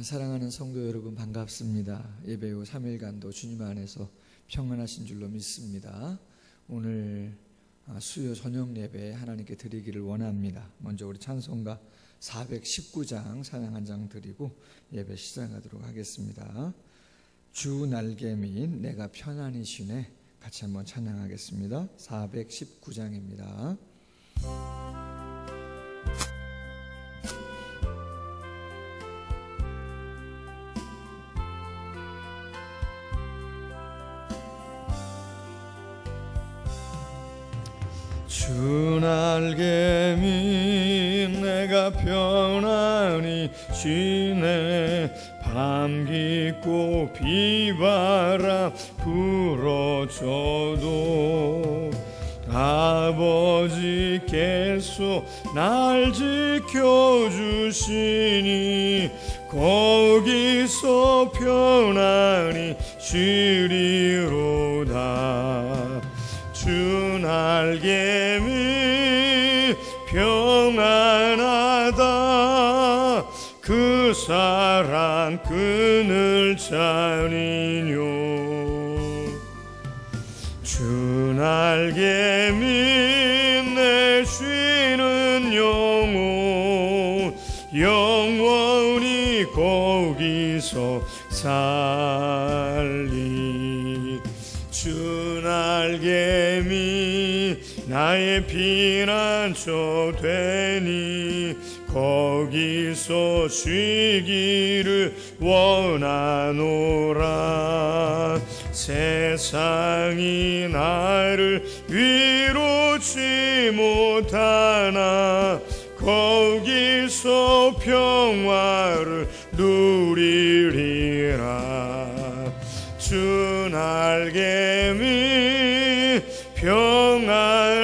사랑하는 성도 여러분, 반갑습니다. 예배 후 3일간도 주님 안에서 평안하신 줄로 믿습니다. 오늘 수요 저녁 예배 하나님께 드리기를 원합니다. 먼저 우리 찬송가 419장 찬양 한 장 드리고 예배 시작하도록 하겠습니다. 주 날개 및 내가 편안히 쉬네, 같이 한번 찬양하겠습니다. 419장입니다. 주 날개 밑 내가 편안히 쉬네, 밤 깊고 비바람 불어쳐도 아버지께서 날 지켜주시니 거기서 편안히 쉬리로다. 주 날개 밑 평안하다, 그 사랑 그늘 찬이뇨. 주 날개 밑 내 쉬는 영혼 영원히 거기서 살리. 주 날개 밑 나의 피난처 되니 거기서 쉬기를 원하노라. 세상이 나를 위로치 못하나 거기서 평화를 누리리라. 주 날개 밑 평안하다,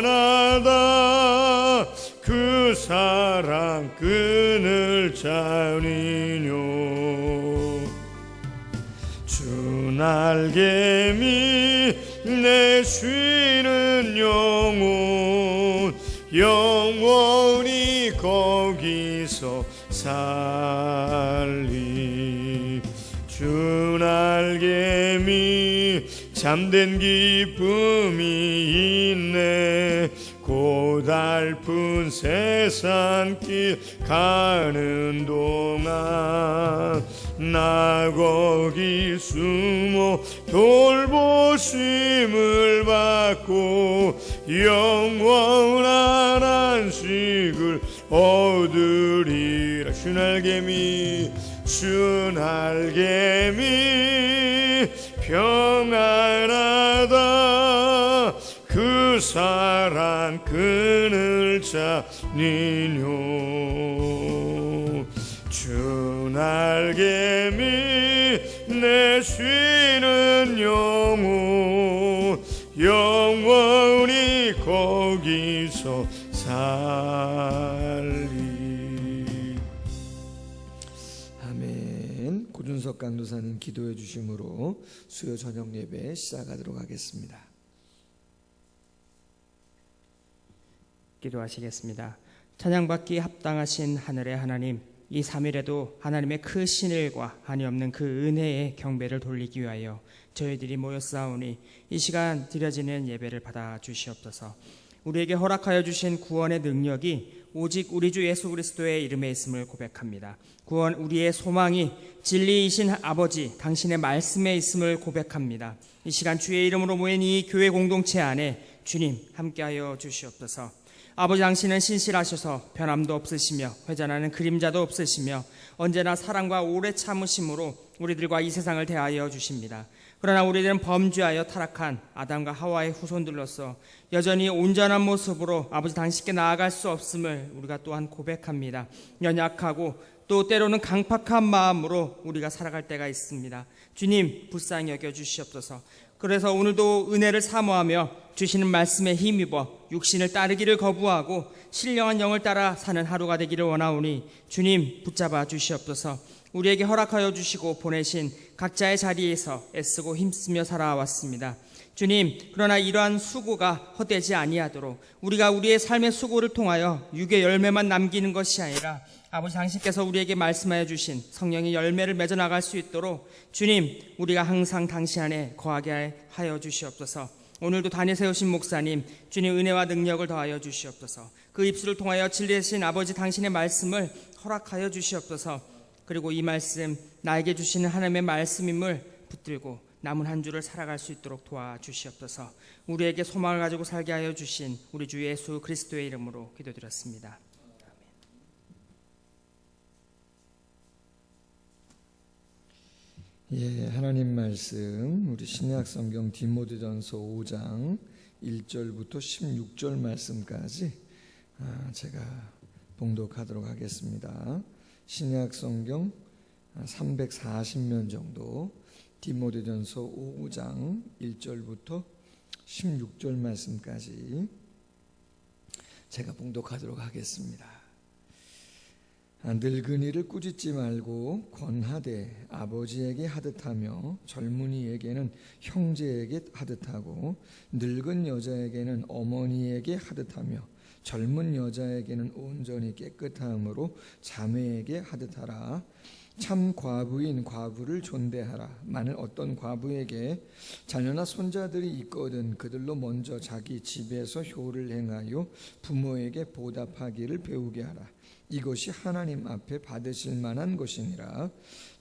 그 사랑 그늘 찬이뇨. 주 날개 밑 내 쉬는 영혼 영원히 거기서 살리. 주 날개 밑 참된 기쁨이 있네, 고달픈 세상길 가는 동안 나 거기 숨어 돌보심을 받고 영원한 안식을 얻으리라. 주 날개 밑 주 날개 밑 평안하다, 그 사랑 그늘 찬이뇨. 주 날개 밑 내 쉬는 영혼 영원히 거기서 살리. 아멘. 고준석 강도사님 기도해 주심으로 수요 저녁 예배 시작하도록 하겠습니다. 기도하시겠습니다. 찬양받기 합당하신 하늘의 하나님, 이 3일에도 하나님의 크신 일과 한이없는 그 은혜의 경배를 돌리기 위하여 저희들이 모였사오니 이 시간 드려지는 예배를 받아 주시옵소서. 우리에게 허락하여 주신 구원의 능력이 오직 우리 주 예수 그리스도의 이름에 있음을 고백합니다. 구원 우리의 소망이 진리이신 아버지 당신의 말씀에 있음을 고백합니다. 이 시간 주의 이름으로 모인 이 교회 공동체 안에 주님 함께하여 주시옵소서. 아버지, 당신은 신실하셔서 변함도 없으시며 회전하는 그림자도 없으시며 언제나 사랑과 오래 참으심으로 우리들과 이 세상을 대하여 주십니다. 그러나 우리들은 범죄하여 타락한 아담과 하와의 후손들로서 여전히 온전한 모습으로 아버지 당신께 나아갈 수 없음을 우리가 또한 고백합니다. 연약하고 또 때로는 강팍한 마음으로 우리가 살아갈 때가 있습니다. 주님 불쌍히 여겨주시옵소서. 그래서 오늘도 은혜를 사모하며 주시는 말씀에 힘입어 육신을 따르기를 거부하고 신령한 영을 따라 사는 하루가 되기를 원하오니 주님 붙잡아 주시옵소서. 우리에게 허락하여 주시고 보내신 각자의 자리에서 애쓰고 힘쓰며 살아왔습니다. 주님, 그러나 이러한 수고가 헛되지 아니하도록 우리가 우리의 삶의 수고를 통하여 육의 열매만 남기는 것이 아니라 아버지 당신께서 우리에게 말씀하여 주신 성령의 열매를 맺어 나갈 수 있도록 주님, 우리가 항상 당신 안에 거하게 하여 주시옵소서. 오늘도 단에 세우신 목사님, 주님 은혜와 능력을 더하여 주시옵소서. 그 입술을 통하여 진리하신 아버지 당신의 말씀을 허락하여 주시옵소서. 그리고 이 말씀, 나에게 주시는 하나님의 말씀임을 붙들고 남은 한 주를 살아갈 수 있도록 도와주시옵소서. 우리에게 소망을 가지고 살게 하여 주신 우리 주 예수 그리스도의 이름으로 기도드렸습니다. 예, 하나님 말씀 우리 신약 성경 디모데전서 5장 1절부터 16절 말씀까지 제가 봉독하도록 하겠습니다. 신약 성경 340면 정도 디모데전서 5장 1절부터 16절 말씀까지 제가 봉독하도록 하겠습니다. 늙은이를 꾸짖지 말고 권하되 아버지에게 하듯하며 젊은이에게는 형제에게 하듯하고 늙은 여자에게는 어머니에게 하듯하며 젊은 여자에게는 온전히 깨끗함으로 자매에게 하듯하라. 참 과부인 과부를 존대하라. 만일 어떤 과부에게 자녀나 손자들이 있거든 그들로 먼저 자기 집에서 효를 행하여 부모에게 보답하기를 배우게 하라. 이것이 하나님 앞에 받으실 만한 것이니라.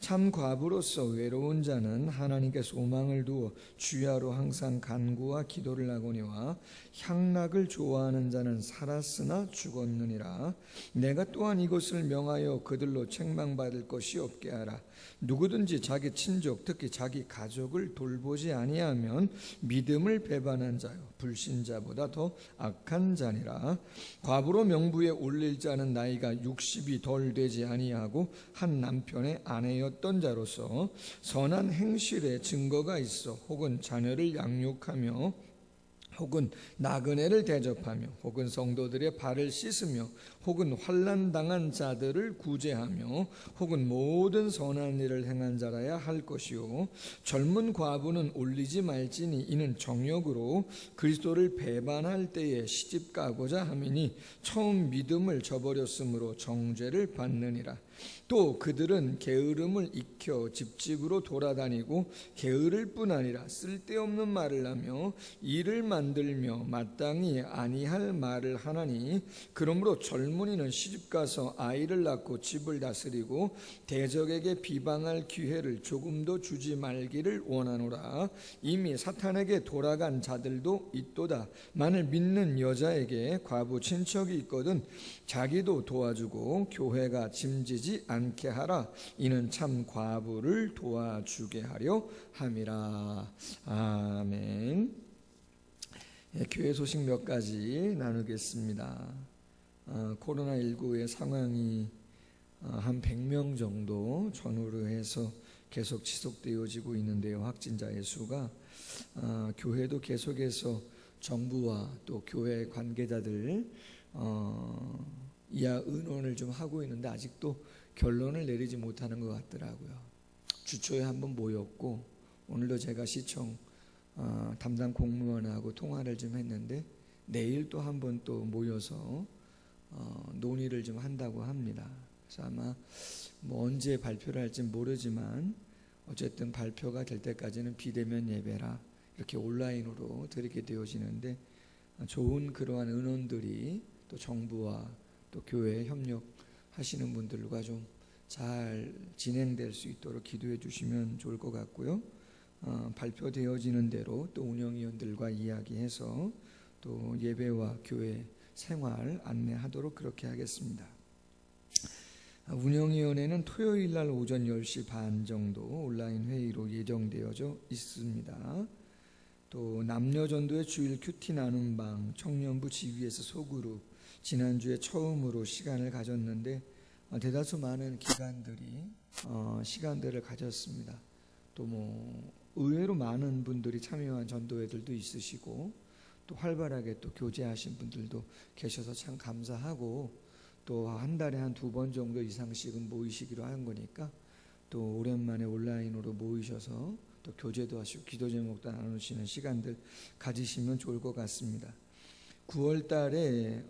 참 과부로서 외로운 자는 하나님께 소망을 두어 주야로 항상 간구와 기도를 하거니와 향락을 좋아하는 자는 살았으나 죽었느니라. 내가 또한 이것을 명하여 그들로 책망받을 것이 없게 하라. 누구든지 자기 친족 특히 자기 가족을 돌보지 아니하면 믿음을 배반한 자요 불신자보다 더 악한 자니라. 과부로 명부에 올릴 자는 나이가 60이 덜 되지 아니하고 한 남편의 아내였던 자로서 선한 행실에 증거가 있어 혹은 자녀를 양육하며 혹은 나그네를 대접하며 혹은 성도들의 발을 씻으며 혹은 환난 당한 자들을 구제하며 혹은 모든 선한 일을 행한 자라야 할 것이요 젊은 과부는 올리지 말지니 이는 정욕으로 그리스도를 배반할 때에 시집 가고자 함이니 처음 믿음을 저버렸으므로 정죄를 받느니라. 또 그들은 게으름을 익혀 집집으로 돌아다니고 게으를 뿐 아니라 쓸데없는 말을 하며 일을 만들며 마땅히 아니할 말을 하나니 그러므로 젊은이는 시집가서 아이를 낳고 집을 다스리고 대적에게 비방할 기회를 조금도 주지 말기를 원하노라. 이미 사탄에게 돌아간 자들도 있도다. 만일 믿는 여자에게 과부 친척이 있거든 자기도 도와주고 교회가 짐지지 않게 하라. 이는 참 과부를 도와주게 하려 함이라. 아멘. 교회 소식 몇 가지 나누겠습니다. 코로나19의 상황이 한 100명 정도 전후로 해서 계속 지속되어지고 있는데요. 확진자의 수가 교회도 계속해서 정부와 또 교회 관계자들 이하 의논을 좀 하고 있는데 아직도 결론을 내리지 못하는 것 같더라고요. 주초에 한번 모였고 오늘도 제가 시청 담당 공무원하고 통화를 좀 했는데 내일 또 한번 또 모여서 논의를 좀 한다고 합니다. 그래서 아마 뭐 언제 발표를 할지 모르지만 어쨌든 발표가 될 때까지는 비대면 예배라 이렇게 온라인으로 드리게 되어지는데 좋은 그러한 의논들이 또 정부와 또 교회 협력하시는 분들과 좀 잘 진행될 수 있도록 기도해 주시면 좋을 것 같고요. 발표되어지는 대로 또 운영위원들과 이야기해서 또 예배와 교회 생활 안내하도록 그렇게 하겠습니다. 운영위원회는 토요일 날 오전 10시 반 정도 온라인 회의로 예정되어져 있습니다. 또 남녀전도의 주일 큐티 나눔방 청년부 지휘에서 소그룹 지난주에 처음으로 시간을 가졌는데 대다수 많은 기관들이 시간들을 가졌습니다. 또 뭐 의외로 많은 분들이 참여한 전도회들도 있으시고 또 활발하게 또 교제하신 분들도 계셔서 참 감사하고 또 한 달에 한 2번 정도 이상씩은 모이시기로 한 거니까 또 오랜만에 온라인으로 모이셔서 또 또 교제도 하시고 기도 제목도 나누시는 시간들 가지시면 좋을 것 같습니다. 9월 달에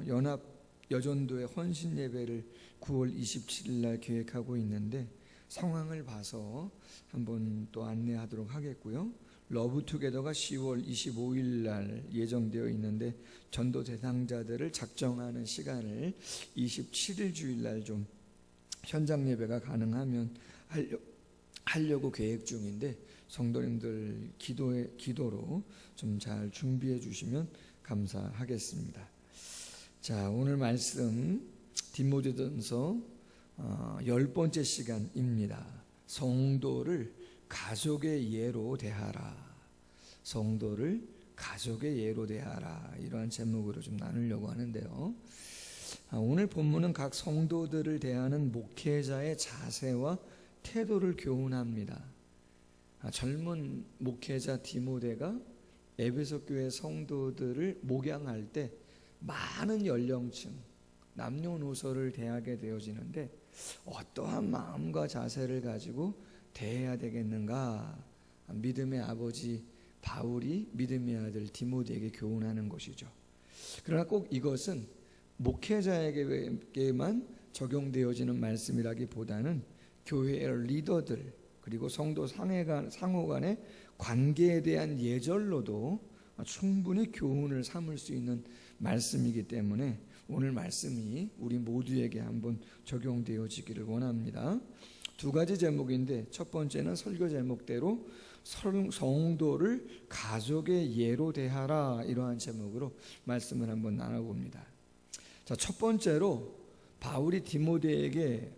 연합 여전도의 헌신 예배를 9월 27일 날 계획하고 있는데 상황을 봐서 한번 또 안내하도록 하겠고요. 러브투게더가 10월 25일 날 예정되어 있는데 전도 대상자들을 작정하는 시간을 27일 주일 날 좀 현장 예배가 가능하면 하려고 계획 중인데 성도님들 기도로 좀 잘 준비해 주시면 감사하겠습니다. 자, 오늘 말씀 디모데전서 10번째 시간입니다. 성도를 가족의 예로 대하라. 성도를 가족의 예로 대하라. 이러한 제목으로 좀 나누려고 하는데요. 오늘 본문은 각 성도들을 대하는 목회자의 자세와 태도를 교훈합니다. 젊은 목회자 디모데가 에베소 교회 성도들을 목양할 때 많은 연령층, 남녀노소를 대하게 되어지는데 어떠한 마음과 자세를 가지고 대해야 되겠는가? 믿음의 아버지 바울이 믿음의 아들 디모데에게 교훈하는 것이죠. 그러나 꼭 이것은 목회자에게만 적용되어지는 말씀이라기보다는 교회의 리더들 그리고 성도 상호 간의 관계에 대한 예절로도 충분히 교훈을 삼을 수 있는 말씀이기 때문에 오늘 말씀이 우리 모두에게 한번 적용되어지기를 원합니다. 두 가지 제목인데 첫 번째는 설교 제목대로 성도를 가족의 예로 대하라, 이러한 제목으로 말씀을 한번 나눠봅니다. 자, 첫 번째로 바울이 디모데에게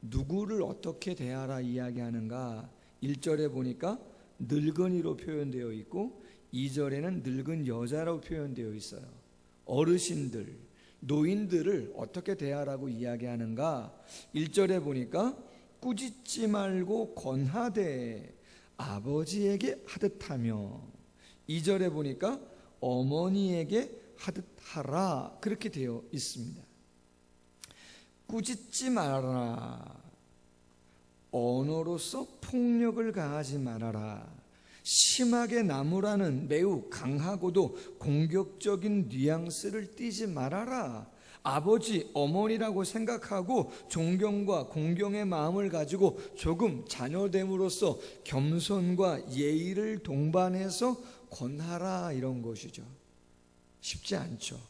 누구를 어떻게 대하라 이야기하는가, 1절에 보니까 늙은이로 표현되어 있고 2절에는 늙은 여자로 표현되어 있어요. 어르신들, 노인들을 어떻게 대하라고 이야기하는가, 1절에 보니까 꾸짖지 말고 권하되 아버지에게 하듯하며, 2절에 보니까 어머니에게 하듯하라, 그렇게 되어 있습니다. 꾸짖지 말아라, 언어로서 폭력을 가하지 말아라, 심하게 나무라는 매우 강하고도 공격적인 뉘앙스를 띠지 말아라, 아버지, 어머니라고 생각하고 존경과 공경의 마음을 가지고 조금 자녀됨으로써 겸손과 예의를 동반해서 권하라, 이런 것이죠. 쉽지 않죠.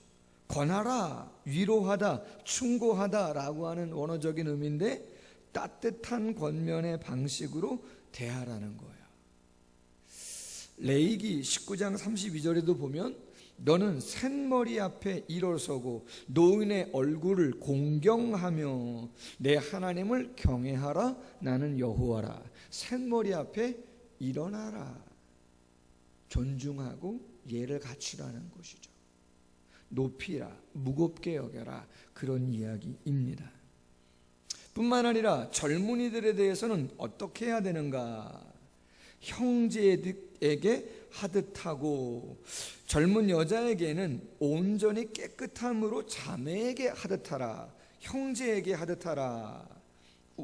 권하라, 위로하다, 충고하다 라고 하는 원어적인 의미인데 따뜻한 권면의 방식으로 대하라는 거예요. 레위기 19장 32절에도 보면 너는 샌머리 앞에 일어서고 노인의 얼굴을 공경하며 내 하나님을 경외하라, 나는 여호와라. 샌머리 앞에 일어나라. 존중하고 예를 갖추라는 것이죠. 높이라, 무겁게 여겨라, 그런 이야기입니다. 뿐만 아니라 젊은이들에 대해서는 어떻게 해야 되는가? 형제에게 하듯하고, 젊은 여자에게는 온전히 깨끗함으로 자매에게 하듯하라, 형제에게 하듯하라.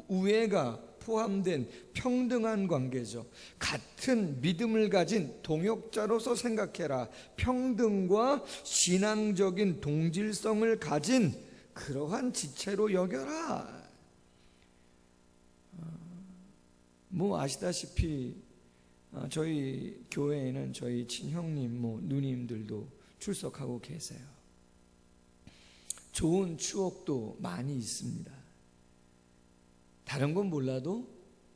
우애가 포함된 평등한 관계죠. 같은 믿음을 가진 동역자로서 생각해라. 평등과 신앙적인 동질성을 가진 그러한 지체로 여겨라. 뭐 아시다시피 저희 교회에는 저희 친형님, 누님들도 출석하고 계세요. 좋은 추억도 많이 있습니다. 다른 건 몰라도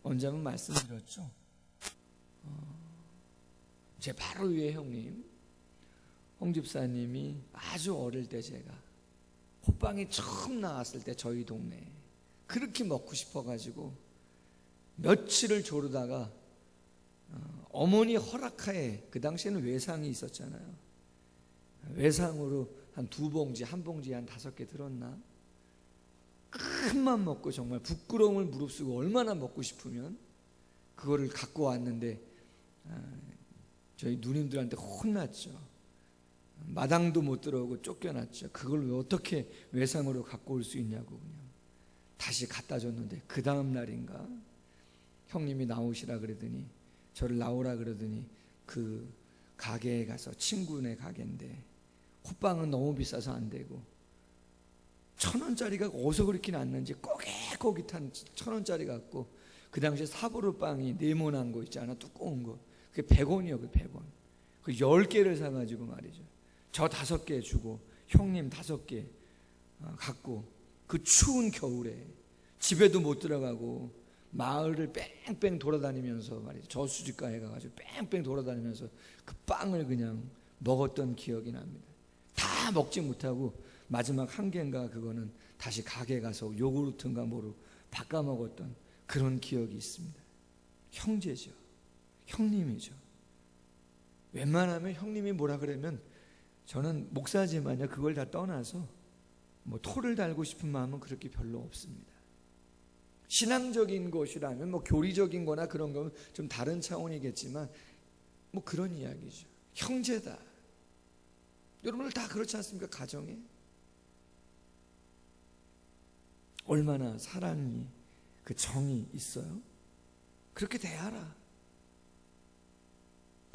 언제 한번 말씀드렸죠. 제 바로 위에 형님, 홍 집사님이 아주 어릴 때 제가 호빵이 처음 나왔을 때 저희 동네에 그렇게 먹고 싶어가지고 며칠을 조르다가 어머니 허락하에, 그 당시에는 외상이 있었잖아요. 외상으로 한 2봉지, 1봉지 한 5개 들었나? 큰맘 먹고 정말 부끄러움을 무릅쓰고 얼마나 먹고 싶으면 그거를 갖고 왔는데 저희 누님들한테 혼났죠. 마당도 못 들어오고 쫓겨났죠. 그걸 왜 어떻게 외상으로 갖고 올 수 있냐고 그냥 다시 갖다 줬는데 그 다음 날인가 형님이 나오시라 그러더니 저를 나오라 그러더니 그 가게에 가서, 친구네 가게인데 호빵은 너무 비싸서 안 되고 1,000원짜리가 어디서 그렇게 났는지 꼬깃꼬깃한 1,000원짜리 갖고, 그 당시에 사보르 빵이 네모난 거 있잖아, 두꺼운 거. 그게 100원이요. 그 100원. 그 10개를 사가지고 말이죠, 저 5개 주고 형님 5개 갖고 그 추운 겨울에 집에도 못 들어가고 마을을 뺑뺑 돌아다니면서 말이죠, 저수지가에 가가지고 뺑뺑 돌아다니면서 그 빵을 그냥 먹었던 기억이 납니다. 다 먹지 못하고 마지막 한 개인가 그거는 다시 가게 가서 요구르트인가 뭐로 바꿔 먹었던 그런 기억이 있습니다. 형제죠. 형님이죠. 웬만하면 형님이 뭐라 그러면 저는 목사지만요, 그걸 다 떠나서 뭐 토를 달고 싶은 마음은 그렇게 별로 없습니다. 신앙적인 것이라면 뭐 교리적인 거나 그런 건 좀 다른 차원이겠지만 뭐 그런 이야기죠. 형제다. 여러분들 다 그렇지 않습니까? 가정에 얼마나 사랑이, 그 정이 있어요? 그렇게 대하라.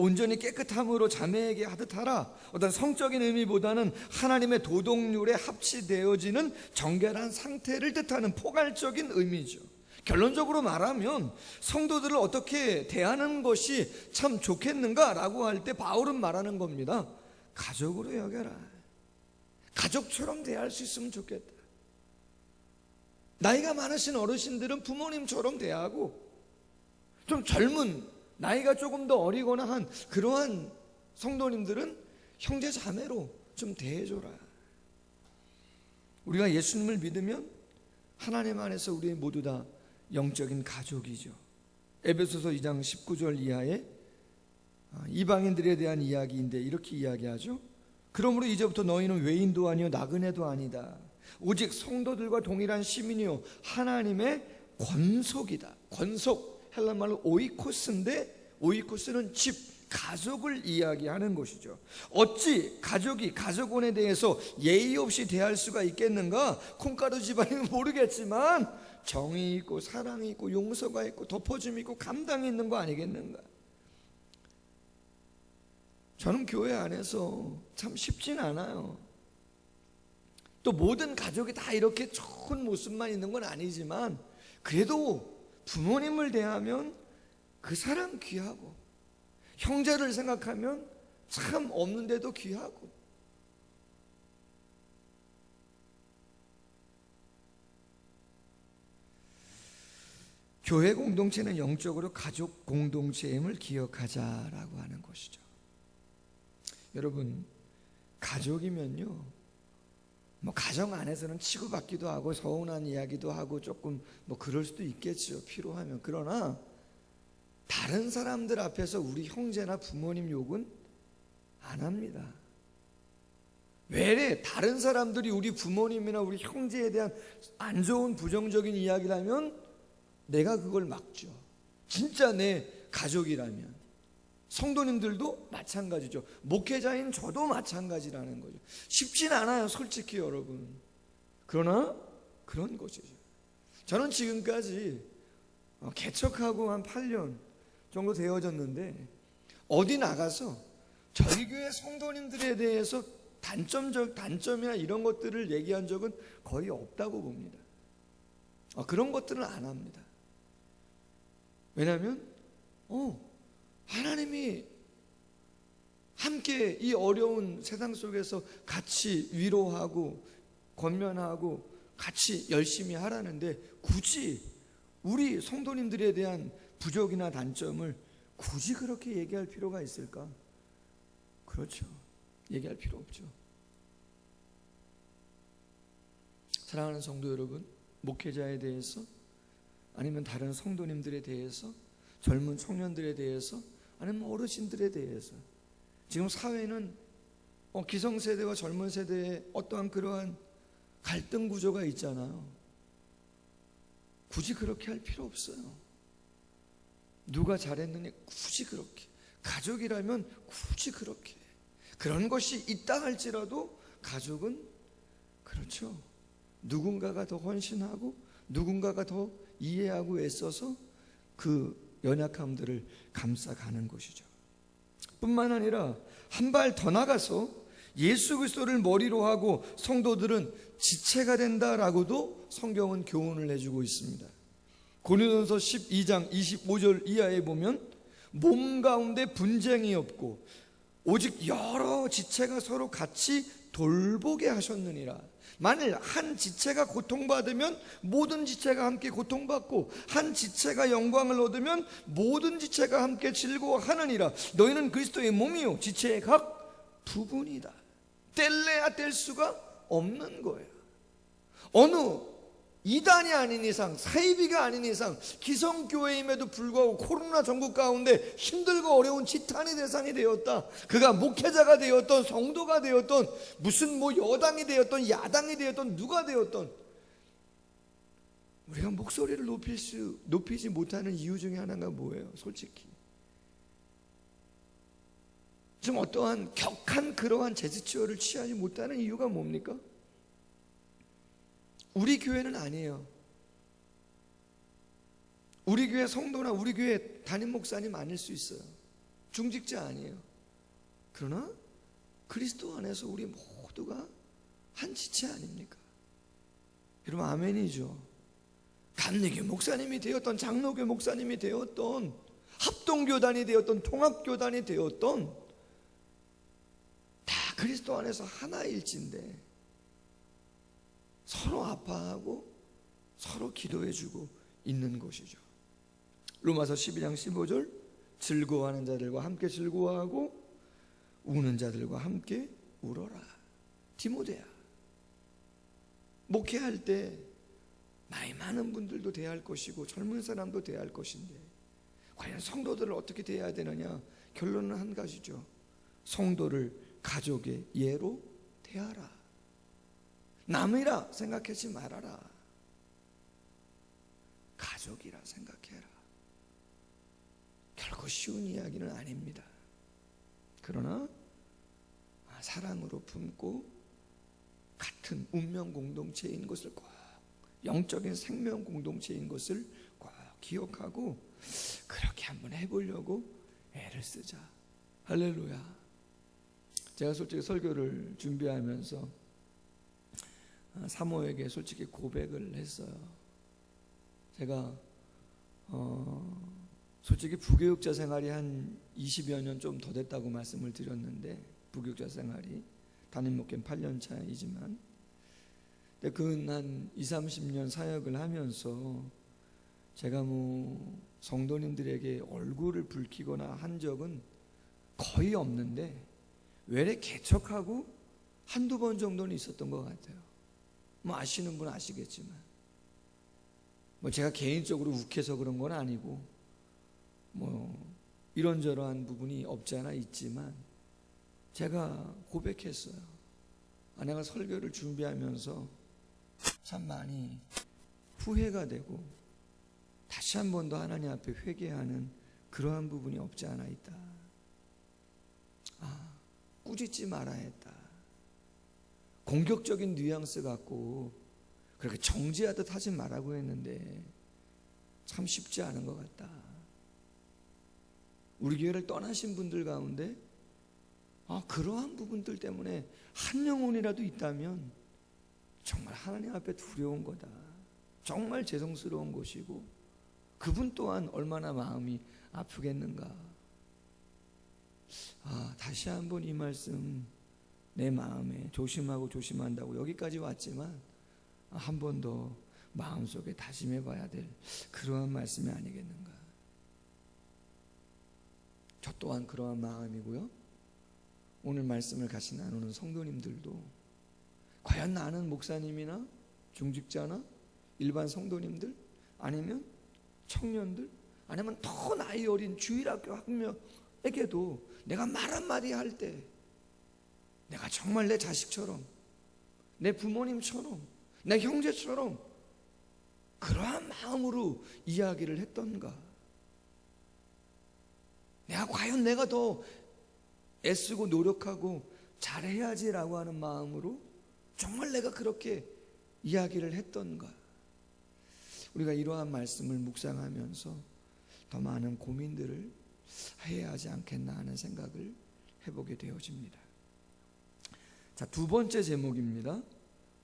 온전히 깨끗함으로 자매에게 하듯 하라. 어떤 성적인 의미보다는 하나님의 도덕률에 합치되어지는 정결한 상태를 뜻하는 포괄적인 의미죠. 결론적으로 말하면 성도들을 어떻게 대하는 것이 참 좋겠는가라고 할 때 바울은 말하는 겁니다. 가족으로 여겨라. 가족처럼 대할 수 있으면 좋겠다. 나이가 많으신 어르신들은 부모님처럼 대하고, 좀 젊은, 나이가 조금 더 어리거나 한 그러한 성도님들은 형제 자매로 좀 대해줘라. 우리가 예수님을 믿으면 하나님 안에서 우리 모두 다 영적인 가족이죠. 에베소서 2장 19절 이하에 이방인들에 대한 이야기인데 이렇게 이야기하죠. 그러므로 이제부터 너희는 외인도 아니요 나그네도 아니다. 오직 성도들과 동일한 시민이요 하나님의 권속이다. 권속, 헬라말로 오이코스인데, 오이코스는 집, 가족을 이야기하는 것이죠. 어찌 가족이 가족원에 대해서 예의 없이 대할 수가 있겠는가? 콩가루 집안이면 모르겠지만 정이 있고 사랑이 있고 용서가 있고 덮어줌이 있고 감당이 있는 거 아니겠는가? 저는 교회 안에서 참 쉽진 않아요. 또 모든 가족이 다 이렇게 좋은 모습만 있는 건 아니지만 그래도 부모님을 대하면 그 사람 귀하고, 형제를 생각하면 참 없는데도 귀하고, 교회 공동체는 영적으로 가족 공동체임을 기억하자라고 하는 것이죠. 여러분, 가족이면요, 뭐 가정 안에서는 치고받기도 하고 서운한 이야기도 하고 조금 뭐 그럴 수도 있겠죠, 필요하면. 그러나 다른 사람들 앞에서 우리 형제나 부모님 욕은 안 합니다. 왜 다른 사람들이 우리 부모님이나 우리 형제에 대한 안 좋은 부정적인 이야기를 하면 내가 그걸 막죠. 진짜 내 가족이라면. 성도님들도 마찬가지죠. 목회자인 저도 마찬가지라는 거죠. 쉽진 않아요, 솔직히 여러분. 그러나 그런 것이죠. 저는 지금까지 개척하고 한 8년 정도 되어졌는데 어디 나가서 저희 교회 성도님들에 대해서 단점이나 이런 것들을 얘기한 적은 거의 없다고 봅니다. 그런 것들은 안 합니다. 왜냐하면 하나님이 함께 이 어려운 세상 속에서 같이 위로하고 권면하고 같이 열심히 하라는데 굳이 우리 성도님들에 대한 부족이나 단점을 굳이 그렇게 얘기할 필요가 있을까? 그렇죠. 얘기할 필요 없죠. 사랑하는 성도 여러분, 목회자에 대해서 아니면 다른 성도님들에 대해서, 젊은 청년들에 대해서, 아니면 어르신들에 대해서, 지금 사회는 기성세대와 젊은 세대의 어떠한 그러한 갈등 구조가 있잖아요. 굳이 그렇게 할 필요 없어요. 누가 잘했느냐 굳이 그렇게, 가족이라면 굳이 그렇게, 그런 것이 있다 할지라도 가족은 그렇죠, 누군가가 더 헌신하고 누군가가 더 이해하고 애써서 그 연약함들을 감싸가는 것이죠. 뿐만 아니라 한 발 더 나가서 예수 그리스도를 머리로 하고 성도들은 지체가 된다라고도 성경은 교훈을 해주고 있습니다. 고린도전서 12장 25절 이하에 보면 몸 가운데 분쟁이 없고 오직 여러 지체가 서로 같이 돌보게 하셨느니라. 만일 한 지체가 고통받으면 모든 지체가 함께 고통받고 한 지체가 영광을 얻으면 모든 지체가 함께 즐거워하느니라. 너희는 그리스도의 몸이요 지체의 각 부분이다. 뗄래야 뗄 수가 없는 거예요. 어느 이단이 아닌 이상, 사이비가 아닌 이상, 기성교회임에도 불구하고 코로나 전국 가운데 힘들고 어려운 지탄의 대상이 되었다. 그가 목회자가 되었던, 성도가 되었던, 무슨 여당이 되었던, 야당이 되었던, 누가 되었던, 우리가 목소리를 높이지 못하는 이유 중에 하나가 뭐예요? 솔직히 좀 어떠한 격한 그러한 제스처를 취하지 못하는 이유가 뭡니까? 우리 교회는 아니에요. 우리 교회 성도나 우리 교회 담임 목사님 아닐 수 있어요. 중직자 아니에요. 그러나 그리스도 안에서 우리 모두가 한 지체 아닙니까? 여러분 아멘이죠. 감리교 목사님이 되었던, 장로교 목사님이 되었던, 합동교단이 되었던, 통합교단이 되었던, 다 그리스도 안에서 하나일진데 서로 아파하고 서로 기도해주고 있는 것이죠. 로마서 12장 15절 즐거워하는 자들과 함께 즐거워하고 우는 자들과 함께 울어라. 디모데야, 목회할 때 나이 많은 분들도 대할 것이고 젊은 사람도 대할 것인데 과연 성도들을 어떻게 대해야 되느냐? 결론은 한 가지죠. 성도를 가족의 예로 대하라. 남이라 생각하지 말아라. 가족이라 생각해라. 결코 쉬운 이야기는 아닙니다. 그러나 사랑으로 품고 같은 운명 공동체인 것을 꼭, 영적인 생명 공동체인 것을 꼭 기억하고 그렇게 한번 해보려고 애를 쓰자. 할렐루야. 제가 솔직히 설교를 준비하면서 사모에게 솔직히 고백을 했어요. 제가 솔직히 부교육자 생활이 한 20여 년 좀 더 됐다고 말씀을 드렸는데, 부교육자 생활이 담임 목회는 8년 차이지만 한 20, 30년 사역을 하면서 제가 성도님들에게 얼굴을 붉히거나 한 적은 거의 없는데 외래 개척하고 한두 번 정도는 있었던 것 같아요. 아시는 분 아시겠지만 제가 개인적으로 욱해서 그런 건 아니고 이런저런 부분이 없지 않아 있지만 제가 고백했어요. 내가 설교를 준비하면서 참 많이 후회가 되고 다시 한 번 더 하나님 앞에 회개하는 그러한 부분이 없지 않아 있다. 꾸짖지 말아야 했다. 공격적인 뉘앙스 갖고 그렇게 정지하듯 하지 말라고 했는데 참 쉽지 않은 것 같다. 우리 교회를 떠나신 분들 가운데 그러한 부분들 때문에 한 영혼이라도 있다면 정말 하나님 앞에 두려운 거다. 정말 죄송스러운 것이고 그분 또한 얼마나 마음이 아프겠는가. 다시 한번 이 말씀 내 마음에 조심하고 조심한다고 여기까지 왔지만 한 번 더 마음속에 다짐해 봐야 될 그러한 말씀이 아니겠는가. 저 또한 그러한 마음이고요. 오늘 말씀을 같이 나누는 성도님들도 과연 나는 목사님이나 중직자나 일반 성도님들 아니면 청년들 아니면 더 나이 어린 주일학교 학녀에게도 내가 말 한마디 할 때 내가 정말 내 자식처럼, 내 부모님처럼, 내 형제처럼 그러한 마음으로 이야기를 했던가. 내가 더 애쓰고 노력하고 잘해야지라고 하는 마음으로 정말 내가 그렇게 이야기를 했던가. 우리가 이러한 말씀을 묵상하면서 더 많은 고민들을 해야 하지 않겠나 하는 생각을 해보게 되어집니다. 자, 두 번째 제목입니다.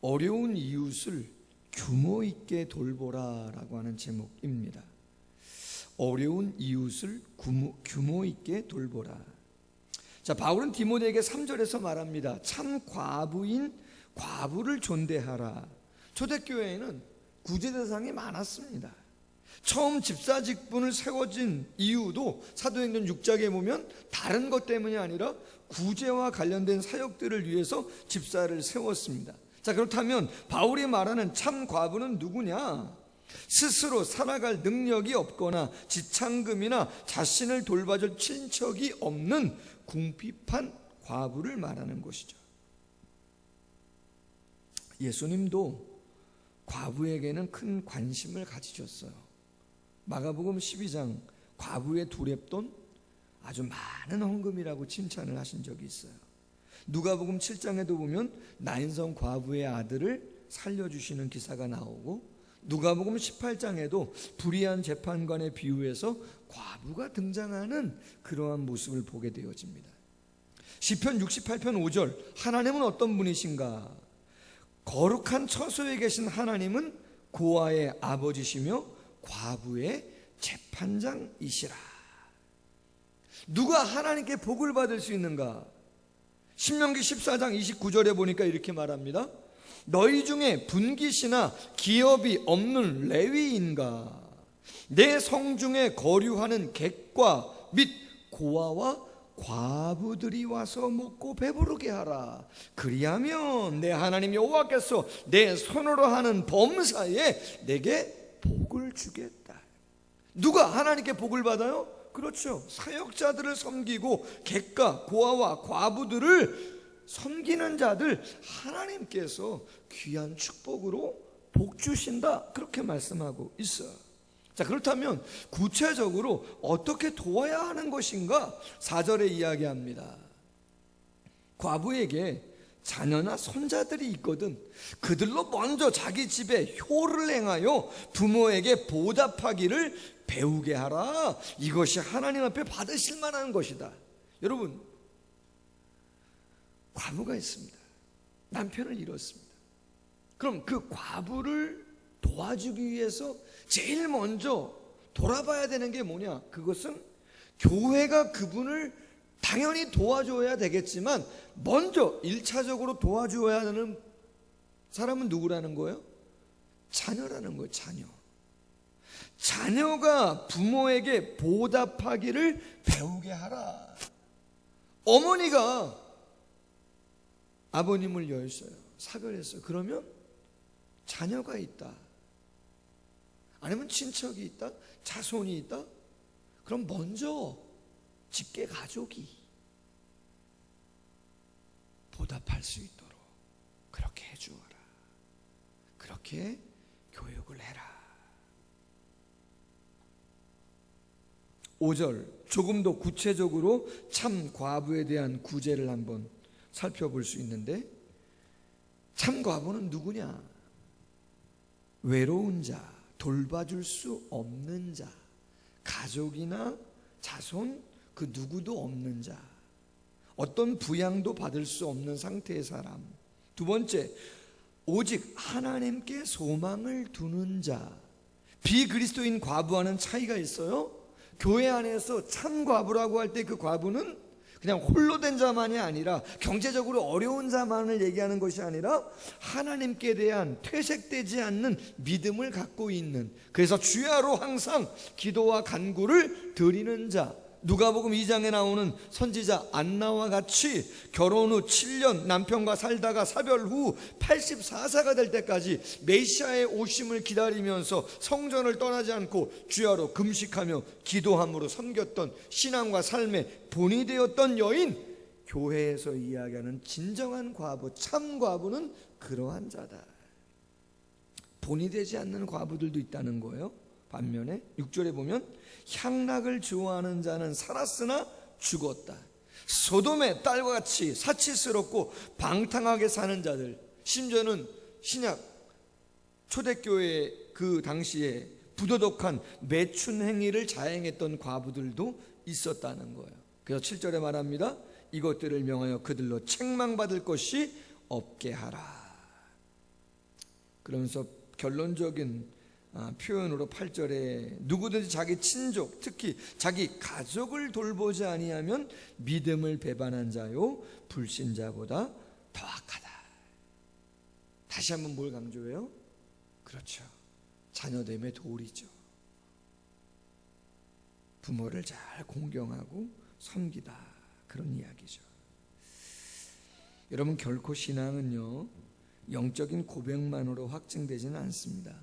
어려운 이웃을 규모 있게 돌보라라고 하는 제목입니다. 어려운 이웃을 규모 있게 돌보라. 자, 바울은 디모데에게 3절에서 말합니다. 참 과부인 과부를 존대하라. 초대교회에는 구제 대상이 많았습니다. 처음 집사 직분을 세워진 이유도 사도행전 6장에 보면 다른 것 때문이 아니라 구제와 관련된 사역들을 위해서 집사를 세웠습니다. 자, 그렇다면 바울이 말하는 참 과부는 누구냐? 스스로 살아갈 능력이 없거나 지창금이나 자신을 돌봐줄 친척이 없는 궁핍한 과부를 말하는 것이죠. 예수님도 과부에게는 큰 관심을 가지셨어요. 마가복음 12장 과부의 두렙돈 아주 많은 헌금이라고 칭찬을 하신 적이 있어요. 누가복음 7장에도 보면 나인성 과부의 아들을 살려주시는 기사가 나오고, 누가복음 18장에도 불의한 재판관의 비유에서 과부가 등장하는 그러한 모습을 보게 되어집니다. 시편 68편 5절, 하나님은 어떤 분이신가? 거룩한 처소에 계신 하나님은 고아의 아버지시며 과부의 재판장이시라. 누가 하나님께 복을 받을 수 있는가? 신명기 14장 29절에 보니까 이렇게 말합니다. 너희 중에 분깃이나 기업이 없는 레위인가? 내 성중에 거류하는 객과 및 고아와 과부들이 와서 먹고 배부르게 하라. 그리하면 내 하나님 여호와께서 내 손으로 하는 범사에 내게 복을 주겠다. 누가 하나님께 복을 받아요? 그렇죠. 사역자들을 섬기고 객과 고아와 과부들을 섬기는 자들, 하나님께서 귀한 축복으로 복 주신다, 그렇게 말씀하고 있어요. 자, 그렇다면 구체적으로 어떻게 도와야 하는 것인가? 4절에 이야기합니다. 과부에게 자녀나 손자들이 있거든 그들로 먼저 자기 집에 효를 행하여 부모에게 보답하기를 배우게 하라. 이것이 하나님 앞에 받으실 만한 것이다. 여러분, 과부가 있습니다. 남편을 잃었습니다. 그럼 그 과부를 도와주기 위해서 제일 먼저 돌아봐야 되는 게 뭐냐? 그것은 교회가 그분을 당연히 도와줘야 되겠지만 먼저 1차적으로 도와줘야 하는 사람은 누구라는 거예요? 자녀라는 거예요. 자녀가 부모에게 보답하기를 배우게 하라. 어머니가 아버님을 열었어요. 사별했어요. 그러면 자녀가 있다, 아니면 친척이 있다, 자손이 있다, 그럼 먼저 직계 가족이 보답할 수 있도록 그렇게 해주어라. 그렇게 교육을 해라. 5절, 조금 더 구체적으로 참 과부에 대한 구제를 한번 살펴볼 수 있는데, 참 과부는 누구냐? 외로운 자, 돌봐줄 수 없는 자, 가족이나 자손 그 누구도 없는 자, 어떤 부양도 받을 수 없는 상태의 사람. 두 번째, 오직 하나님께 소망을 두는 자. 비그리스도인 과부와는 차이가 있어요. 교회 안에서 참 과부라고 할 때 그 과부는 그냥 홀로 된 자만이 아니라, 경제적으로 어려운 자만을 얘기하는 것이 아니라 하나님께 대한 퇴색되지 않는 믿음을 갖고 있는, 그래서 주야로 항상 기도와 간구를 드리는 자. 누가복음 2장에 나오는 선지자 안나와 같이 결혼 후 7년 남편과 살다가 사별 후 84세가 될 때까지 메시아의 오심을 기다리면서 성전을 떠나지 않고 주야로 금식하며 기도함으로 섬겼던 신앙과 삶의 본이 되었던 여인, 교회에서 이야기하는 진정한 과부, 참 과부는 그러한 자다. 본이 되지 않는 과부들도 있다는 거예요. 반면에 6절에 보면 향락을 좋아하는 자는 살았으나 죽었다. 소돔의 딸과 같이 사치스럽고 방탕하게 사는 자들, 심지어는 신약 초대교회 그 당시에 부도덕한 매춘 행위를 자행했던 과부들도 있었다는 거예요. 그래서 7절에 말합니다. 이것들을 명하여 그들로 책망받을 것이 없게 하라. 그러면서 결론적인 표현으로 8절에 누구든지 자기 친족, 특히 자기 가족을 돌보지 아니하면 믿음을 배반한 자요 불신자보다 더 악하다. 다시 한번 뭘 강조해요? 그렇죠. 자녀됨의 도리죠. 부모를 잘 공경하고 섬기다, 그런 이야기죠. 여러분, 결코 신앙은요 영적인 고백만으로 확증되지는 않습니다.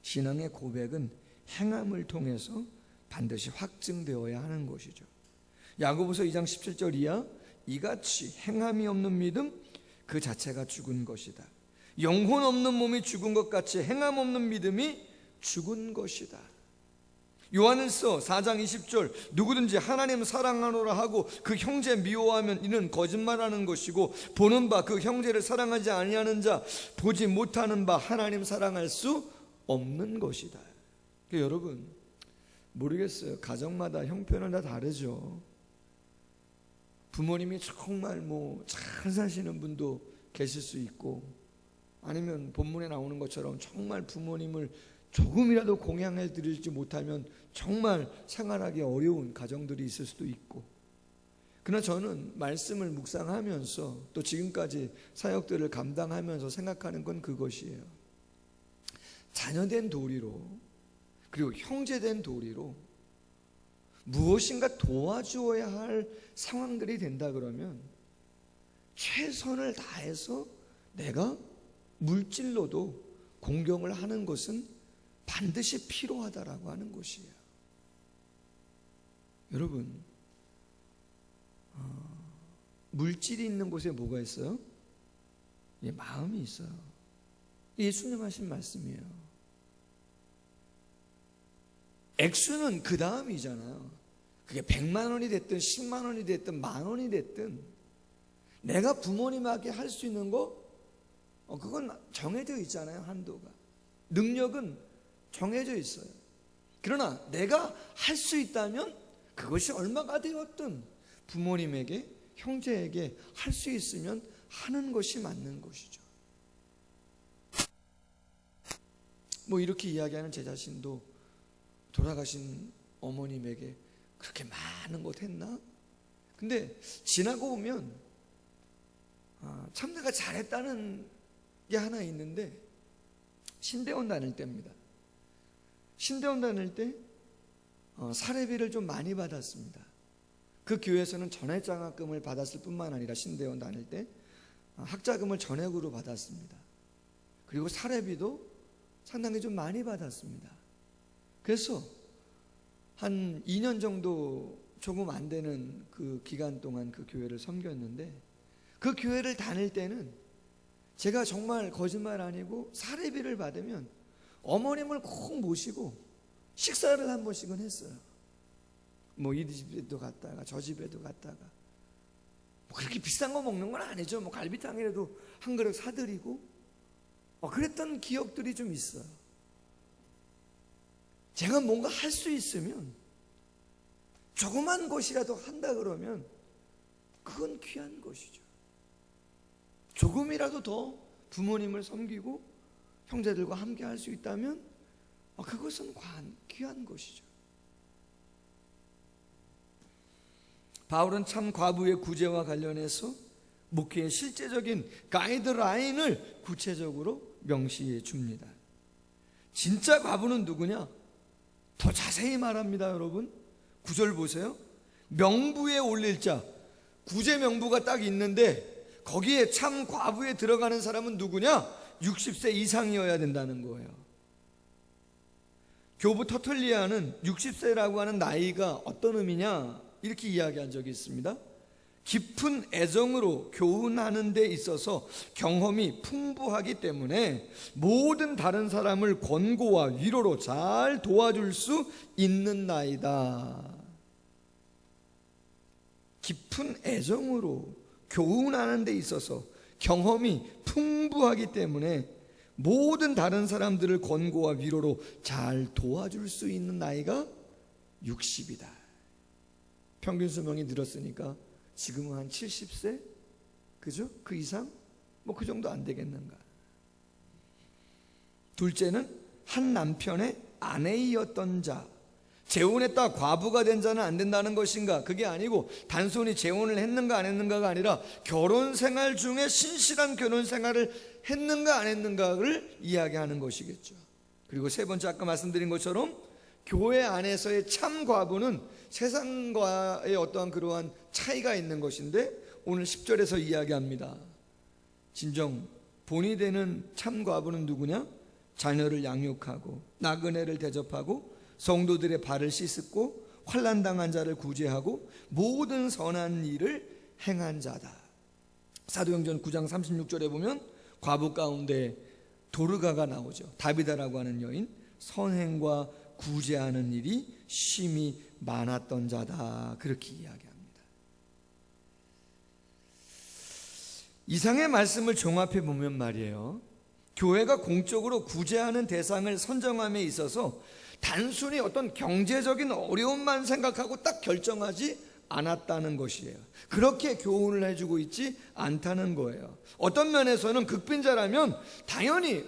신앙의 고백은 행함을 통해서 반드시 확증되어야 하는 것이죠. 야고보서 2장 17절 이하, 이같이 행함이 없는 믿음 그 자체가 죽은 것이다. 영혼 없는 몸이 죽은 것 같이 행함 없는 믿음이 죽은 것이다. 요한일서 4장 20절, 누구든지 하나님 사랑하노라 하고 그 형제 미워하면 이는 거짓말하는 것이고 보는 바 그 형제를 사랑하지 아니하는 자 보지 못하는 바 하나님 사랑할 수 없는 것이다. 그러니까 여러분, 모르겠어요. 가정마다 형편은 다 다르죠. 부모님이 정말 잘 사시는 분도 계실 수 있고, 아니면 본문에 나오는 것처럼 정말 부모님을 조금이라도 공양해 드리지 못하면 정말 생활하기 어려운 가정들이 있을 수도 있고, 그러나 저는 말씀을 묵상하면서 또 지금까지 사역들을 감당하면서 생각하는 건 그것이에요. 자녀된 도리로, 그리고 형제된 도리로 무엇인가 도와주어야 할 상황들이 된다 그러면 최선을 다해서 내가 물질로도 공경을 하는 것은 반드시 필요하다라고 하는 것이에요. 여러분, 물질이 있는 곳에 뭐가 있어요? 마음이 있어요. 예수님 하신 말씀이에요. 액수는 그 다음이잖아요. 그게 100만 원이 됐든 10만 원이 됐든 만 원이 됐든 내가 부모님에게 할 수 있는 거, 그건 정해져 있잖아요. 한도가. 능력은 정해져 있어요. 그러나 내가 할 수 있다면 그것이 얼마가 되었든 부모님에게, 형제에게 할 수 있으면 하는 것이 맞는 것이죠. 이렇게 이야기하는 제 자신도 돌아가신 어머님에게 그렇게 많은 것 했나? 근데 지나고 보면 참 내가 잘했다는 게 하나 있는데, 신대원 다닐 때입니다. 신대원 다닐 때 사례비를 좀 많이 받았습니다. 그 교회에서는 전액장학금을 받았을 뿐만 아니라 신대원 다닐 때 학자금을 전액으로 받았습니다. 그리고 사례비도 상당히 좀 많이 받았습니다. 그래서 한 2년 정도 조금 안 되는 그 기간 동안 그 교회를 섬겼는데, 그 교회를 다닐 때는 제가 정말 거짓말 아니고 사례비를 받으면 어머님을 꼭 모시고 식사를 한 번씩은 했어요. 이 집에도 갔다가 저 집에도 갔다가, 그렇게 비싼 거 먹는 건 아니죠. 갈비탕이라도 한 그릇 사드리고 그랬던 기억들이 좀 있어요. 제가 뭔가 할 수 있으면, 조그만 것이라도 한다 그러면 그건 귀한 것이죠. 조금이라도 더 부모님을 섬기고 형제들과 함께 할 수 있다면 그것은 귀한 것이죠. 바울은 참 과부의 구제와 관련해서 목회의 실제적인 가이드라인을 구체적으로 명시해 줍니다. 진짜 과부는 누구냐? 더 자세히 말합니다. 여러분, 9절 보세요. 명부에 올릴 자, 구제 명부가 딱 있는데 거기에 참 과부에 들어가는 사람은 누구냐? 60세 이상이어야 된다는 거예요. 교부 터틀리아는 60세라고 하는 나이가 어떤 의미냐, 이렇게 이야기한 적이 있습니다. 깊은 애정으로 교훈하는 데 있어서 경험이 풍부하기 때문에 모든 다른 사람을 권고와 위로로 잘 도와줄 수 있는 나이다. 깊은 애정으로 교훈하는 데 있어서 경험이 풍부하기 때문에 모든 다른 사람들을 권고와 위로로 잘 도와줄 수 있는 나이가 60이다. 평균 수명이 늘었으니까 지금은 한 70세? 그죠? 그 이상? 뭐 그 정도 안 되겠는가. 둘째는 한 남편의 아내이었던 자. 재혼했다 과부가 된 자는 안 된다는 것인가? 그게 아니고 단순히 재혼을 했는가 안 했는가가 아니라 결혼 생활 중에 신실한 결혼 생활을 했는가 안 했는가를 이야기하는 것이겠죠. 그리고 세 번째, 아까 말씀드린 것처럼 교회 안에서의 참 과부는 세상과의 어떠한 그러한 차이가 있는 것인데, 오늘 10절에서 이야기합니다. 진정 본이 되는 참 과부는 누구냐? 자녀를 양육하고 나그네를 대접하고 성도들의 발을 씻고 환난당한 자를 구제하고 모든 선한 일을 행한 자다. 사도행전 9장 36절에 보면 과부 가운데 도르가가 나오죠. 다비다라고 하는 여인, 선행과 구제하는 일이 심히 많았던 자다, 그렇게 이야기합니다. 이상의 말씀을 종합해 보면 말이에요, 교회가 공적으로 구제하는 대상을 선정함에 있어서 단순히 어떤 경제적인 어려움만 생각하고 딱 결정하지 않았다는 것이에요. 그렇게 교훈을 해주고 있지 않다는 거예요. 어떤 면에서는 극빈자라면 당연히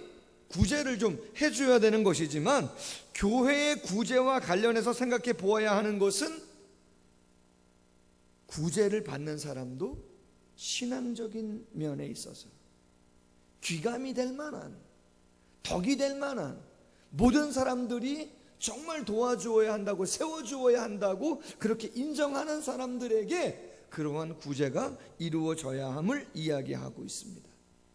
구제를 좀 해줘야 되는 것이지만, 교회의 구제와 관련해서 생각해 보아야 하는 것은 구제를 받는 사람도 신앙적인 면에 있어서 귀감이 될 만한, 덕이 될 만한, 모든 사람들이 정말 도와주어야 한다고, 세워주어야 한다고 그렇게 인정하는 사람들에게 그러한 구제가 이루어져야 함을 이야기하고 있습니다.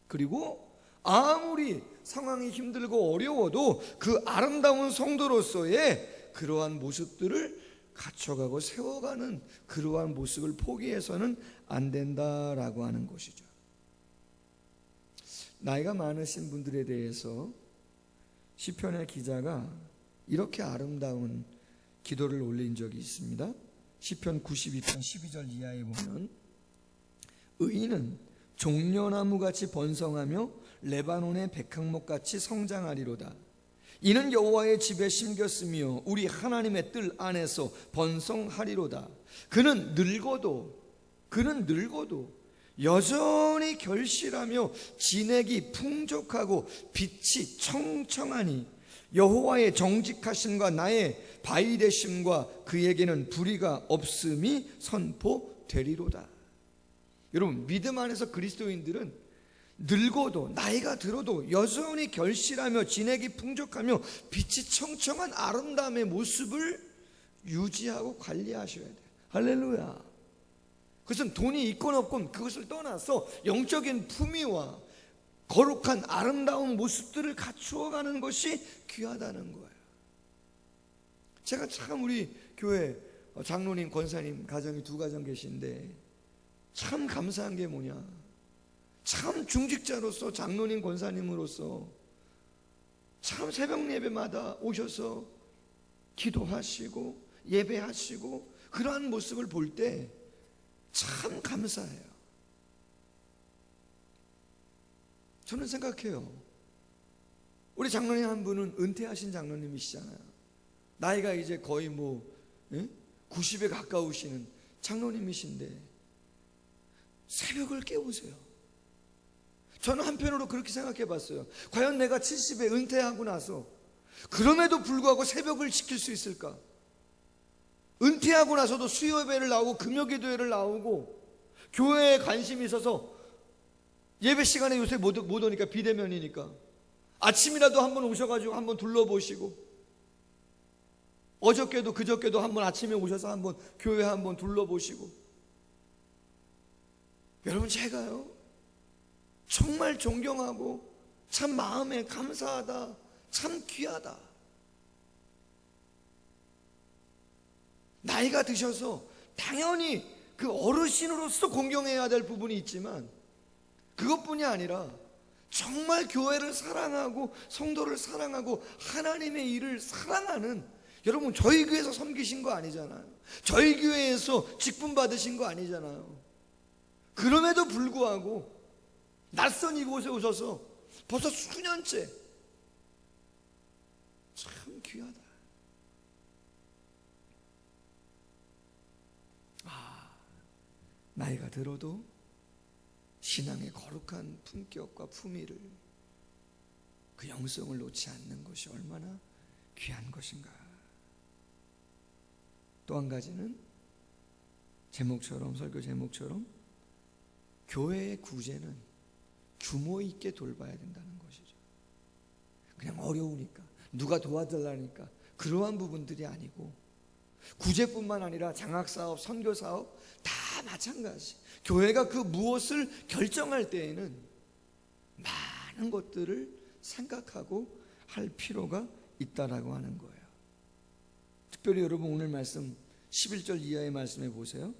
그리고 아무리 상황이 힘들고 어려워도 그 아름다운 성도로서의 그러한 모습들을 갖춰가고 세워가는 그러한 모습을 포기해서는 안 된다라고 하는 것이죠. 나이가 많으신 분들에 대해서 시편의 기자가 이렇게 아름다운 기도를 올린 적이 있습니다. 시편 92편 12절 이하에 보면, 의인은 종려나무같이 번성하며 레바논의 백향목같이 성장하리로다. 이는 여호와의 집에 심겼으며 우리 하나님의 뜰 안에서 번성하리로다. 그는 늙어도 여전히 결실하며 진액이 풍족하고 빛이 청청하니 여호와의 정직하심과 나의 바위 되심과 그에게는 불의가 없음이 선포되리로다. 여러분, 믿음 안에서 그리스도인들은 늙어도 나이가 들어도 여전히 결실하며 진액이 풍족하며 빛이 청청한 아름다움의 모습을 유지하고 관리하셔야 돼요. 할렐루야. 그것은 돈이 있건 없건 그것을 떠나서 영적인 품위와 거룩한 아름다운 모습들을 갖추어가는 것이 귀하다는 거예요. 제가 참 우리 교회 장로님, 권사님 가정이 2가정 계신데 참 감사한 게 뭐냐, 참 중직자로서 장로님, 권사님으로서 참 새벽 예배마다 오셔서 기도하시고 예배하시고 그러한 모습을 볼 때 참 감사해요. 저는 생각해요, 우리 장로님 한 분은 은퇴하신 장로님이시잖아요. 나이가 이제 거의 90에 가까우시는 장로님이신데 새벽을 깨우세요. 저는 한편으로 그렇게 생각해 봤어요. 과연 내가 70에 은퇴하고 나서 그럼에도 불구하고 새벽을 지킬 수 있을까? 은퇴하고 나서도 수요예배를 나오고 금요기도회를 나오고 교회에 관심이 있어서 예배 시간에 요새 못 오니까 비대면이니까 아침이라도 한번 오셔가지고 한번 둘러보시고, 어저께도 그저께도 한번 아침에 오셔서 한번 교회 한번 둘러보시고. 여러분, 제가요 정말 존경하고 참 마음에 감사하다, 참 귀하다. 나이가 드셔서 당연히 그 어르신으로서 공경해야 될 부분이 있지만 그것뿐이 아니라 정말 교회를 사랑하고 성도를 사랑하고 하나님의 일을 사랑하는, 여러분 저희 교회에서 섬기신 거 아니잖아요. 저희 교회에서 직분 받으신 거 아니잖아요. 그럼에도 불구하고 낯선 이곳에 오셔서 벌써 수년째. 참 귀하다. 나이가 들어도 신앙의 거룩한 품격과 품위를, 그 영성을 놓지 않는 것이 얼마나 귀한 것인가. 또 한 가지는 제목처럼, 설교 제목처럼 교회의 구제는 규모 있게 돌봐야 된다는 것이죠. 그냥 어려우니까, 누가 도와달라니까 그러한 부분들이 아니고, 구제뿐만 아니라 장학사업, 선교사업 다 마찬가지. 교회가 그 무엇을 결정할 때에는 많은 것들을 생각하고 할 필요가 있다라고 하는 거예요. 특별히 여러분 오늘 말씀 11절 이하의 말씀에 보세요.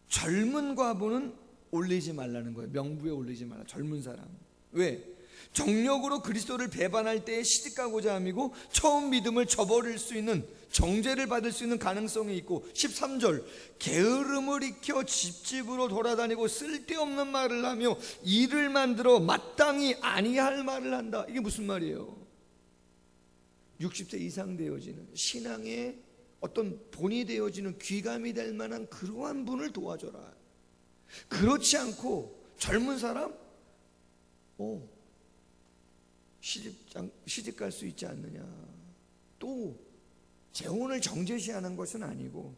젊은 과부는 올리지 말라는 거예요. 명부에 올리지 말라. 젊은 사람. 왜? 정력으로 그리스도를 배반할 때에 시집가고자 함이고 처음 믿음을 저버릴 수 있는, 정죄를 받을 수 있는 가능성이 있고, 13절 게으름을 익혀 집집으로 돌아다니고 쓸데없는 말을 하며 일을 만들어 마땅히 아니할 말을 한다. 이게 무슨 말이에요? 60세 이상 되어지는 신앙의 어떤 본이 되어지는 귀감이 될 만한 그러한 분을 도와줘라. 그렇지 않고 젊은 사람 시집 갈 수 있지 않느냐. 또 재혼을 정죄시하는 것은 아니고,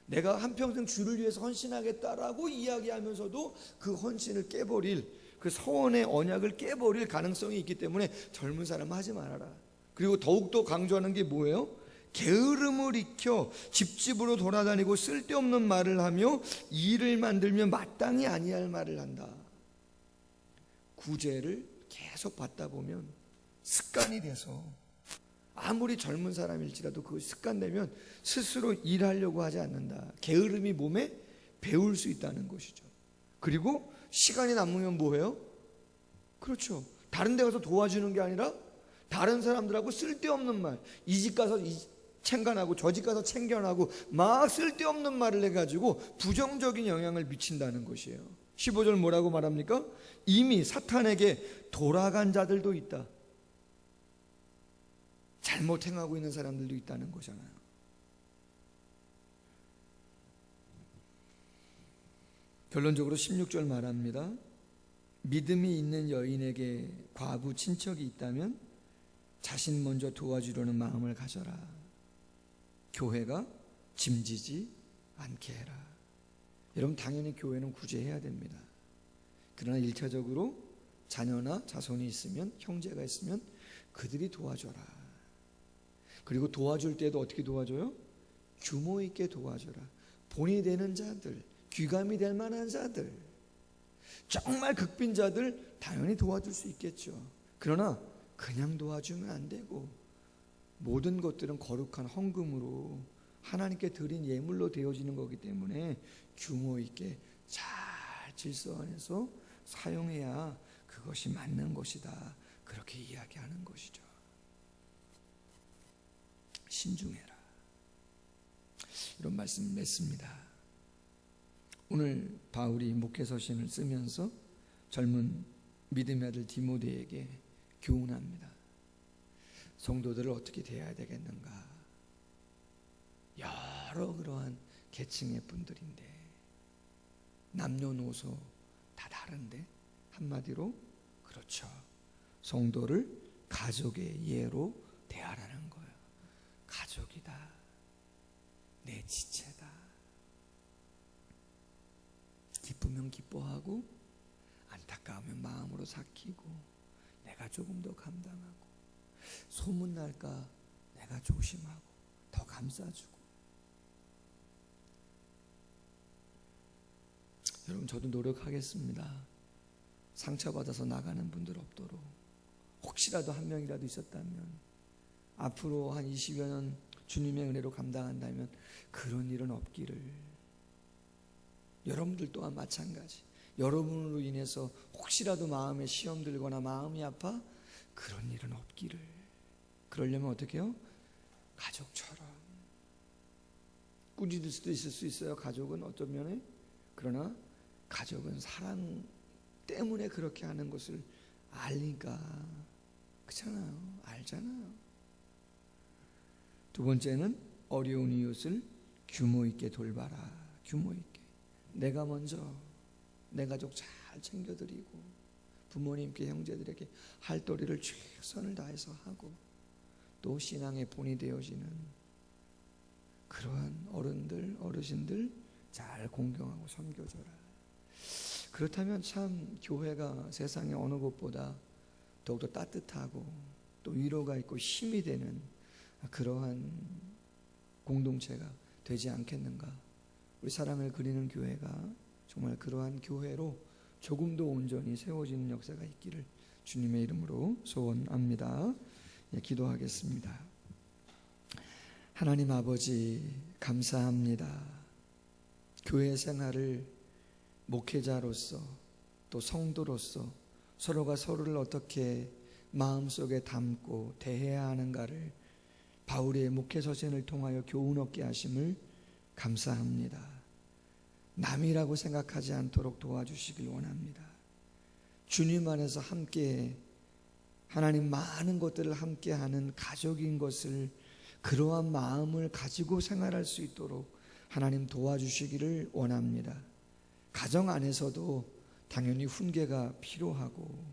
내가 한평생 주를 위해서 헌신하겠다라고 이야기하면서도 그 헌신을 깨버릴, 그 서원의 언약을 깨버릴 가능성이 있기 때문에 젊은 사람 하지 말아라. 그리고 더욱더 강조하는 게 뭐예요? 게으름을 익혀 집집으로 돌아다니고 쓸데없는 말을 하며 일을 만들며 마땅히 아니할 말을 한다. 구제를 계속 받다 보면 습관이 돼서, 아무리 젊은 사람일지라도 그 습관되면 스스로 일하려고 하지 않는다. 게으름이 몸에 배울 수 있다는 것이죠. 그리고 시간이 남으면 뭐해요? 그렇죠, 다른 데 가서 도와주는 게 아니라 다른 사람들하고 쓸데없는 말, 이 집 가서 챙겨나고 저 집 가서 챙겨나고 막 쓸데없는 말을 해가지고 부정적인 영향을 미친다는 것이에요. 15절 뭐라고 말합니까? 이미 사탄에게 돌아간 자들도 있다. 잘못 행하고 있는 사람들도 있다는 거잖아요. 결론적으로 16절 말합니다. 믿음이 있는 여인에게 과부 친척이 있다면 자신 먼저 도와주려는 마음을 가져라. 교회가 짐지지 않게 해라. 여러분, 당연히 교회는 구제해야 됩니다. 그러나 1차적으로 자녀나 자손이 있으면, 형제가 있으면 그들이 도와줘라. 그리고 도와줄 때도 어떻게 도와줘요? 규모 있게 도와줘라. 본이 되는 자들, 귀감이 될 만한 자들, 정말 극빈자들 당연히 도와줄 수 있겠죠. 그러나 그냥 도와주면 안 되고, 모든 것들은 거룩한 헌금으로 하나님께 드린 예물로 되어지는 거기 때문에 규모 있게 잘 질서 안에서 사용해야 그것이 맞는 것이다. 그렇게 이야기하는 것이죠. 신중해라. 이런 말씀을 맺습니다. 오늘 바울이 목회서신을 쓰면서 젊은 믿음의 아들 디모데에게 교훈합니다. 성도들을 어떻게 대해야 되겠는가. 여러 그러한 계층의 분들인데, 남녀노소 다 다른데, 한마디로 그렇죠, 성도를 가족의 예로 대하라는 거예요. 가족이다, 내 지체다. 기쁘면 기뻐하고 안타까우면 마음으로 삭히고, 내가 조금 더 감당하고, 소문날까 내가 조심하고 더 감싸주고. 여러분, 저도 노력하겠습니다. 상처받아서 나가는 분들 없도록. 혹시라도 한 명이라도 있었다면, 앞으로 한 20여 년 주님의 은혜로 감당한다면 그런 일은 없기를. 여러분들 또한 마찬가지. 여러분으로 인해서 혹시라도 마음에 시험 들거나 마음이 아파, 그런 일은 없기를. 그러려면 어떻게 해요? 가족처럼. 꾸짖을 수도 있을 수 있어요, 가족은 어떤 면에. 그러나 가족은 사랑 때문에 그렇게 하는 것을 알니까. 그렇잖아요. 알잖아요. 두 번째는 어려운 이웃을 규모 있게 돌봐라. 규모 있게. 내가 먼저 내 가족 잘 챙겨드리고 부모님께 형제들에게 할 도리를 최선을 다해서 하고 또 신앙의 본이 되어지는 그러한 어른들, 어르신들 잘 공경하고 섬겨줘라. 그렇다면 참 교회가 세상의 어느 곳보다 더욱더 따뜻하고 또 위로가 있고 힘이 되는 그러한 공동체가 되지 않겠는가. 우리 사랑을 그리는 교회가 정말 그러한 교회로 조금 더 온전히 세워지는 역사가 있기를 주님의 이름으로 소원합니다. 예, 기도하겠습니다. 하나님 아버지 감사합니다. 교회 생활을 목회자로서 또 성도로서 서로가 서로를 어떻게 마음속에 담고 대해야 하는가를 바울의 목회서신을 통하여 교훈 얻게 하심을 감사합니다. 남이라고 생각하지 않도록 도와주시길 원합니다. 주님 안에서 함께 하나님 많은 것들을 함께하는 가족인 것을 그러한 마음을 가지고 생활할 수 있도록 하나님 도와주시기를 원합니다. 가정 안에서도 당연히 훈계가 필요하고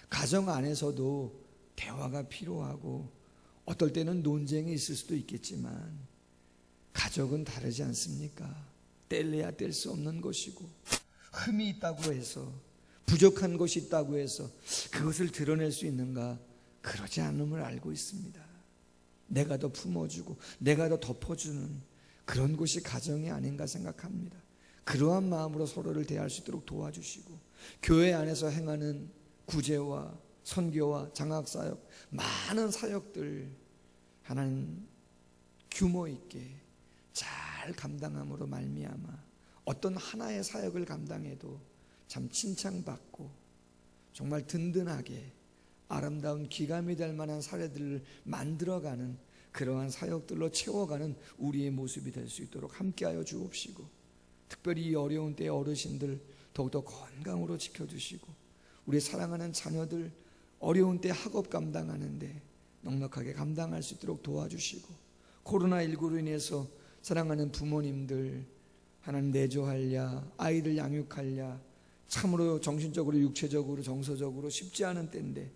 가정 안에서도 대화가 필요하고 어떨 때는 논쟁이 있을 수도 있겠지만 가족은 다르지 않습니까? 뗄래야 뗄 수 없는 것이고 흠이 있다고 해서 부족한 것이 있다고 해서 그것을 드러낼 수 있는가? 그러지 않음을 알고 있습니다. 내가 더 품어주고 내가 더 덮어주는 그런 곳이 가정이 아닌가 생각합니다. 그러한 마음으로 서로를 대할 수 있도록 도와주시고 교회 안에서 행하는 구제와 선교와 장학사역 많은 사역들 하나님 규모 있게 잘 감당함으로 말미암아 어떤 하나의 사역을 감당해도 참 칭찬받고 정말 든든하게 아름다운 기감이 될 만한 사례들을 만들어가는 그러한 사역들로 채워가는 우리의 모습이 될 수 있도록 함께하여 주옵시고 특별히 이 어려운 때의 어르신들 더욱더 건강으로 지켜주시고 우리 사랑하는 자녀들 어려운 때 학업 감당하는데 넉넉하게 감당할 수 있도록 도와주시고 코로나19로 인해서 사랑하는 부모님들 하나님 내조하랴 아이들 양육하랴 참으로 정신적으로 육체적으로 정서적으로 쉽지 않은 때인데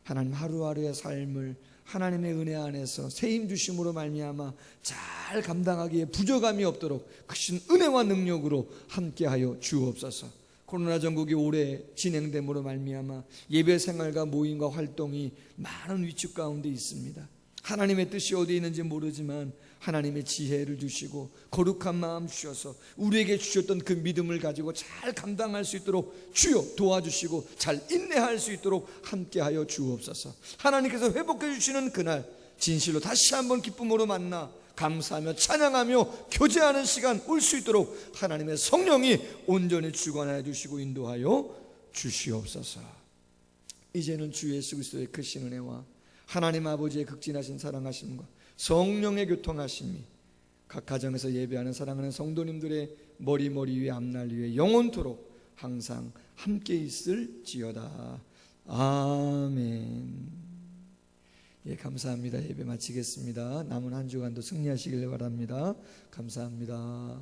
하나님 하루하루의 삶을 하나님의 은혜 안에서 세임 주심으로 말미암아 잘 감당하기에 부족함이 없도록 크신 은혜와 능력으로 함께하여 주옵소서. 코로나 전국이 오래 진행됨으로 말미암아 예배 생활과 모임과 활동이 많은 위축 가운데 있습니다. 하나님의 뜻이 어디 있는지 모르지만 하나님의 지혜를 주시고 거룩한 마음 주셔서 우리에게 주셨던 그 믿음을 가지고 잘 감당할 수 있도록 주여 도와주시고 잘 인내할 수 있도록 함께하여 주옵소서. 하나님께서 회복해 주시는 그날 진실로 다시 한번 기쁨으로 만나 감사하며 찬양하며 교제하는 시간 올 수 있도록 하나님의 성령이 온전히 주관하여 주시고 인도하여 주시옵소서. 이제는 주 예수 그리스도의 크신 은혜와 하나님 아버지의 극진하신 사랑하심과 성령의 교통하심이 각 가정에서 예배하는 사랑하는 성도님들의 머리 위에 앞날 위에 영원토록 항상 함께 있을지어다. 아멘. 예, 감사합니다. 예배 마치겠습니다. 남은 한 주간도 승리하시길 바랍니다. 감사합니다.